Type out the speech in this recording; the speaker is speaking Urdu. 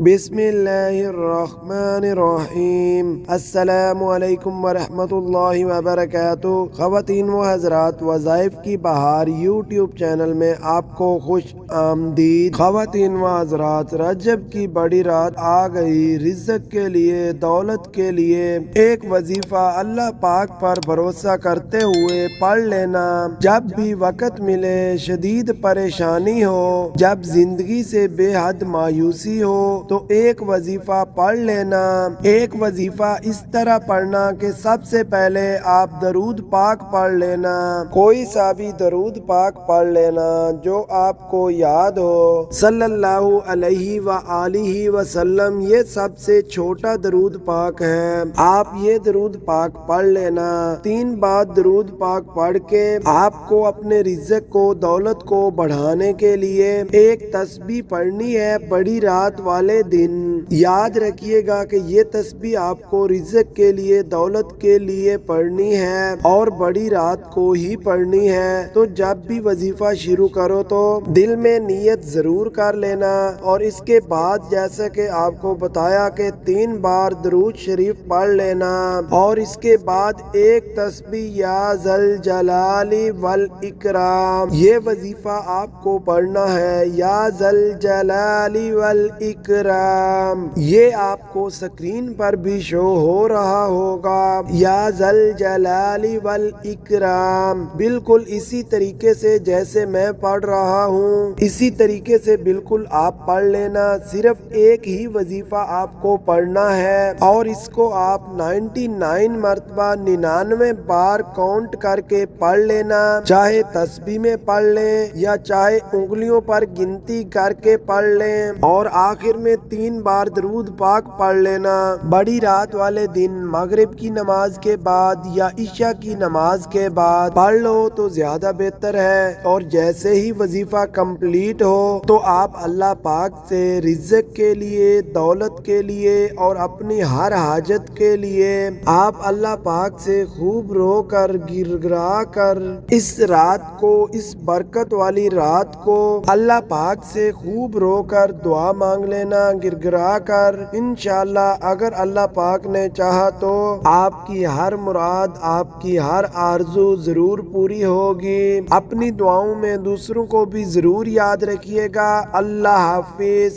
بسم اللہ الرحمن الرحیم۔ السلام علیکم ورحمۃ اللہ وبرکاتہ۔ خواتین و حضرات، وظائف کی بہار یوٹیوب چینل میں آپ کو خوش آمدید۔ خواتین و حضرات، رجب کی بڑی رات آ گئی۔ رزق کے لیے، دولت کے لیے ایک وظیفہ اللہ پاک پر بھروسہ کرتے ہوئے پڑھ لینا۔ جب بھی وقت ملے، شدید پریشانی ہو، جب زندگی سے بے حد مایوسی ہو تو ایک وظیفہ پڑھ لینا۔ ایک وظیفہ اس طرح پڑھنا کہ سب سے پہلے آپ درود پاک پڑھ لینا۔ کوئی سا بھی درود پاک پڑھ لینا جو آپ کو یاد ہو، صلی اللہ علیہ وآلہ وسلم۔ یہ سب سے چھوٹا درود پاک ہے۔ آپ یہ درود پاک پڑھ لینا۔ 3 بار درود پاک پڑھ کے آپ کو اپنے رزق کو، دولت کو بڑھانے کے لیے ایک تسبیح پڑھنی ہے بڑی رات والے دن۔ یاد رکھیے گا کہ یہ تسبیح آپ کو رزق کے لیے، دولت کے لیے پڑھنی ہے اور بڑی رات کو ہی پڑھنی ہے۔ تو جب بھی وظیفہ شروع کرو تو دل میں نیت ضرور کر لینا، اور اس کے بعد جیسا کہ آپ کو بتایا کہ 3 بار درود شریف پڑھ لینا، اور اس کے بعد ایک تسبیح یا ذل جلال والاکرام۔ یہ وظیفہ آپ کو پڑھنا ہے، یا ذل جلال والاکرام۔ یہ آپ کو سکرین پر بھی شو ہو رہا ہوگا، یا ذل جلال والاکرام۔ بالکل اسی طریقے سے جیسے میں پڑھ رہا ہوں، اسی طریقے سے بالکل آپ پڑھ لینا۔ صرف ایک ہی وظیفہ آپ کو پڑھنا ہے، اور اس کو آپ 99 مرتبہ 99 بار کاؤنٹ کر کے پڑھ لینا۔ چاہے تسبیح میں پڑھ لیں یا چاہے انگلیوں پر گنتی کر کے پڑھ لیں، اور آخر میں 3 بار درود پاک پڑھ لینا۔ بڑی رات والے دن مغرب کی نماز کے بعد یا عشاء کی نماز کے بعد پڑھ لو تو زیادہ بہتر ہے۔ اور جیسے ہی وظیفہ کمپلیٹ ہو تو آپ اللہ پاک سے رزق کے لیے، دولت کے لیے اور اپنی ہر حاجت کے لیے آپ اللہ پاک سے خوب رو کر، گڑگڑا کر اس رات کو، اس برکت والی رات کو اللہ پاک سے خوب رو کر دعا مانگ لینا، گڑگڑا کر۔ انشاءاللہ اگر اللہ پاک نے چاہا تو آپ کی ہر مراد، آپ کی ہر آرزو ضرور پوری ہوگی۔ اپنی دعاؤں میں دوسروں کو بھی ضرور یاد رکھیے گا۔ اللہ حافظ۔